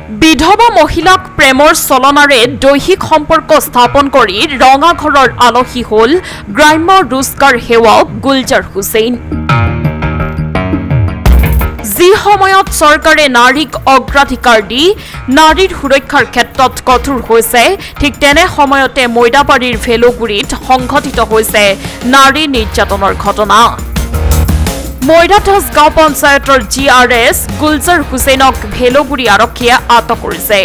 বিধৱা মহিলাক প্ৰেমৰ চলনাৰে দৈহিক সম্পৰ্ক স্থাপন কৰি ৰঙাঘৰৰ আলহী হ'ল গ্ৰাম্য ৰোজগাৰ সেৱক গুলজাৰ হুছেইন। যি সময়ত চৰকাৰে নাৰীক অগ্ৰাধিকাৰ দি নাৰীৰ সুৰক্ষাৰ ক্ষেত্ৰত কঠোৰ হৈছে, ঠিক তেনে সময়তে মৈদাবাৰীৰ ভেলোগুৰিত সংঘটিত হৈছে নাৰী নিৰ্যাতনৰ ঘটনা। মৈদাতাছ গাঁও পঞ্চায়তৰ GRS গুলজাৰ হুছেইনক ভেলোগুৰি আৰক্ষীয়ে আটক কৰিছে।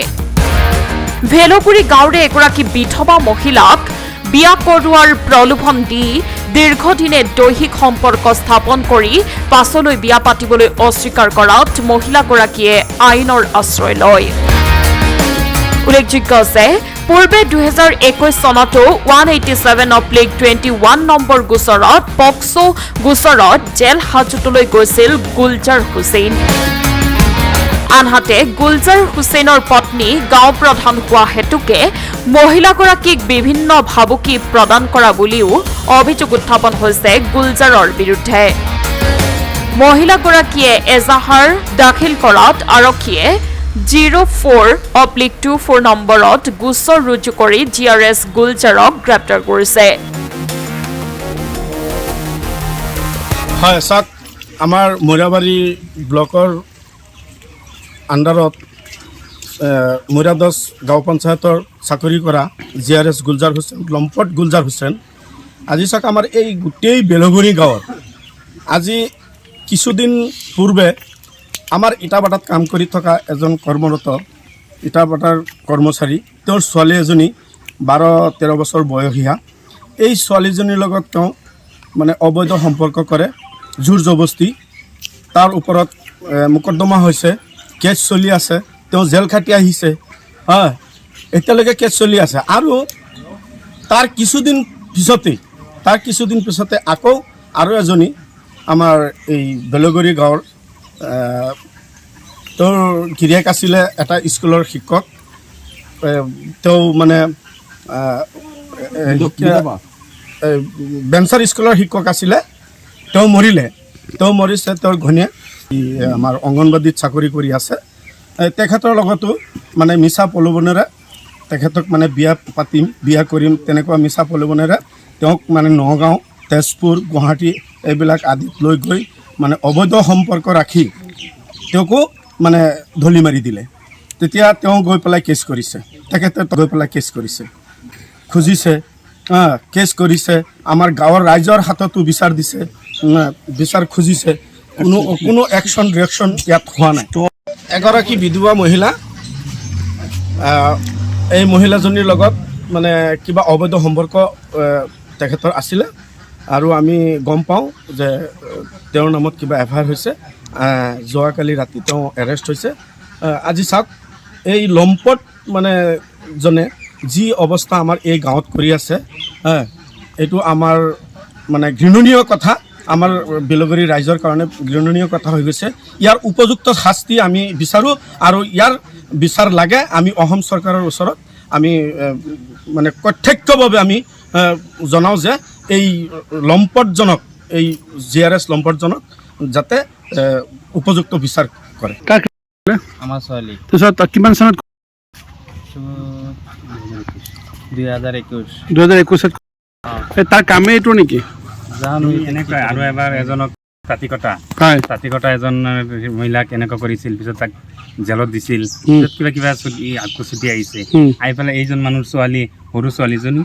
ভেলোগুৰি গাঁৱৰে এগৰাকী বিধৱা মহিলাক বিয়া কৰোৱাৰ প্ৰলোভন দি দীৰ্ঘদিনে দৈহিক সম্পৰ্ক স্থাপন কৰি পাছলৈ বিয়া পাতিবলৈ অস্বীকাৰ কৰাত মহিলাগৰাকীয়ে আইনৰ আশ্ৰয় লয়। উল্লেখযোগ্য যে পূৰ্বে 2021 চনতো 187/21 নম্বৰ গোচৰত পক্সো গোচৰত জেল হাজতলৈ গৈছিল গুলজাৰ হুছেইন। আনহাতে গুলজাৰ হুছেইনৰ পত্নী গাঁও প্ৰধান হোৱা হেতুকে মহিলাগৰাকীক বিভিন্ন ভাবুকি প্ৰদান কৰা বুলিও অভিযোগ উত্থাপন হৈছে গুলজাৰৰ বিৰুদ্ধে। মহিলাগৰাকীয়ে এজাহাৰ দাখিল কৰাত আৰক্ষীয়ে 04/24 নম্বৰত গোচৰ ৰুজু কৰি GRS গুলজাৰক গ্ৰেপ্তাৰ কৰিছে। হয় চাওক, আমাৰ মৈৰাবাৰী ব্লকৰ আণ্ডাৰত মৈৰাদাস গাঁও পঞ্চায়তৰ চাকৰি কৰা GRS গুলজাৰ হুছেইন, লম্পট গুলজাৰ হুছেইন। আজি চাওক, আমাৰ এই গোটেই বেলগুৰি গাঁৱত আজি কিছুদিন পূৰ্বে আমাৰ ইটাভাটাত কাম কৰি থকা এজন কৰ্মৰত ইটাভাটাৰ কৰ্মচাৰী, তেওঁৰ ছোৱালী এজনী 12-13 বছৰ বয়সীয়া। এই ছোৱালীজনীৰ লগত তেওঁ মানে অবৈধ সম্পৰ্ক কৰে, জোৰ জবস্তি। তাৰ ওপৰত মোকদ্দমা হৈছে, কেছ চলি আছে, তেওঁ জেল খাটি আহিছে। হয়, এতিয়ালৈকে কেছ চলি আছে। আৰু তাৰ কিছুদিন পিছতে আকৌ আৰু এজনী আমাৰ এই বেলগুৰি গাঁৱৰ তেওঁৰ গিৰিয়েক আছিলে এটা স্কুলৰ শিক্ষক। তেওঁ মানে বেঞ্চাৰ স্কুলৰ শিক্ষক আছিলে। তেওঁ মৰিছে। তেওঁৰ ঘনীয়েক আমাৰ অংগনবাদীত চাকৰি কৰি আছে। তেখেতৰ লগতো মানে মিছা প্ৰলোভনেৰে তেখেতক মানে বিয়া কৰিম তেনেকুৱা মিছা প্ৰলোভনেৰে তেওঁক মানে নগাঁও, তেজপুৰ, গুৱাহাটী এইবিলাক আদিত লৈ গৈ মানে অবৈধ সম্পৰ্ক ৰাখি তেওঁকো মানে ধলি মাৰি দিলে। তেতিয়া তেওঁ গৈ পেলাই কেছ কৰিছে, খুজিছে, কেছ কৰিছে। আমাৰ গাঁৱৰ ৰাইজৰ হাততো বিচাৰ দিছে, বিচাৰ খুজিছে। কোনো একশ্যন ৰিয়েকশ্যন ইয়াত হোৱা নাই। এগৰাকী বিধৱা মহিলা, এই মহিলাজনীৰ লগত মানে কিবা অবৈধ সম্পৰ্ক তেখেতৰ আছিলে। আৰু আমি গম পাওঁ যে তেওঁৰ নামত কিবা FIR হৈছে। যোৱাকালি ৰাতি তেওঁ এৰেষ্ট হৈছে। আজি চাওক, এই লম্পট মানে জনে যি অৱস্থা আমাৰ এই গাঁৱত কৰি আছে, এইটো আমাৰ মানে ঘৃণনীয় কথা, আমাৰ বেলগুৰি ৰাইজৰ কাৰণে ঘৃণনীয় কথা হৈ গৈছে। ইয়াৰ উপযুক্ত শাস্তি আমি বিচাৰোঁ আৰু ইয়াৰ বিচাৰ লাগে। আমি অসম চৰকাৰৰ ওচৰত আমি মানে প্ৰত্যক্ষভাৱে আমি জনাওঁ যে এই লম্পটজনক, এই GRS লম্পটজনক যাতে উপযুক্ত বিচাৰ কৰে। আমাৰ ছোৱালী কিমান চনত? 2021 তাৰ কামে এইটো নেকি? জানো এনেকুৱাই। আৰু এবাৰ এজনক তাঁতি কটা এজন মহিলাক এনেকুৱা কৰিছিল, পিছত তাক জেলত দিছিল। পিছত কিবা আকৌ ছুটি আহিছে। আহি পেলাই এইজন মানুহৰ ছোৱালী, সৰু ছোৱালীজনী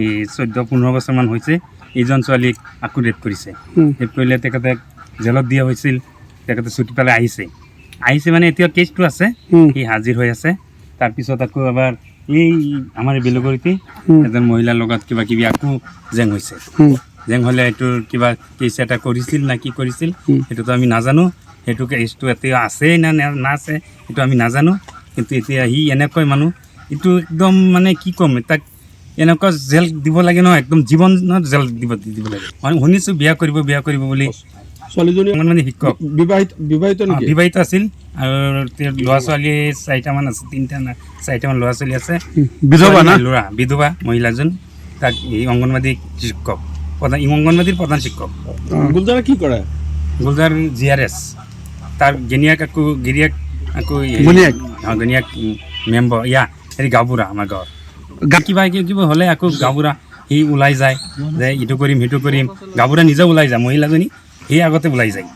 এই 14-15 বছৰমান হৈছে, এইজন ছোৱালীক আকৌ ৰেপ কৰিছে। ৰেপ কৰিলে তেখেতে জেলত দিয়া হৈছিল। তেখেতে ছুটি পেলাই আহিছে মানে এতিয়া কেছটো আছে, সি হাজিৰ হৈ আছে। তাৰপিছত আকৌ এবাৰ এই আমাৰ বেলগুৰিতে এজন মহিলাৰ লগত কিবা কিবি আকৌ জেং হৈছে। জেং হ'লে এইটোৰ কিবা কেছ এটা কৰিছিল না কি কৰিছিল সেইটোতো আমি নাজানো। সেইটো কেছটো এতিয়া আছে না নাছে সেইটো আমি নাজানো। কিন্তু এতিয়া সি এনেকৈ মানুহ, এইটো একদম মানে কি ক'ম, তাক এনেকুৱা জেল দিব লাগে নহয়, একদম জীৱনত জেল দিব লাগে। মই শুনিছোঁ বিয়া কৰিব বুলি। ছোৱালীজনী মানে শিক্ষক, বিবাহিত আছিল। আৰু ল'ৰা ছোৱালী 4টামান আছে, 3টা-4টামান ল'ৰা ছোৱালী আছে। বিধৱা মহিলাজন, তাক এই অংগনবাদী শিক্ষক, অংগনবাদীৰ প্ৰধান শিক্ষক। গুলজাৰে কি কৰে? গুলজাৰ GRS। তাৰ গিৰিয়েক আকৌ ঘৈণীয়েক? ঘৈণীয়েক মেম্বৰ হেৰি গাঁওবুঢ়া আমাৰ গাঁৱৰ কিবা হ'লে আকৌ গাঁওবুঢ়া সি ওলাই যায় যে ইটো কৰিম সিটো কৰিম গাঁওবুঢ়া নিজে ওলাই যায় মহিলাজনী সি আগতে ওলাই যায়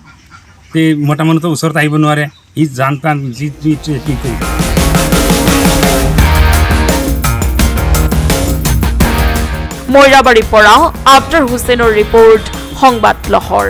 এই মতা মানুহটো ওচৰত আহিব নোৱাৰে সি জান টান যি কি কৰিব মৈৰাবাৰীৰ পৰা আফতাৰ হুছেইনৰ ৰিপৰ্ট সংবাদ লহৰ।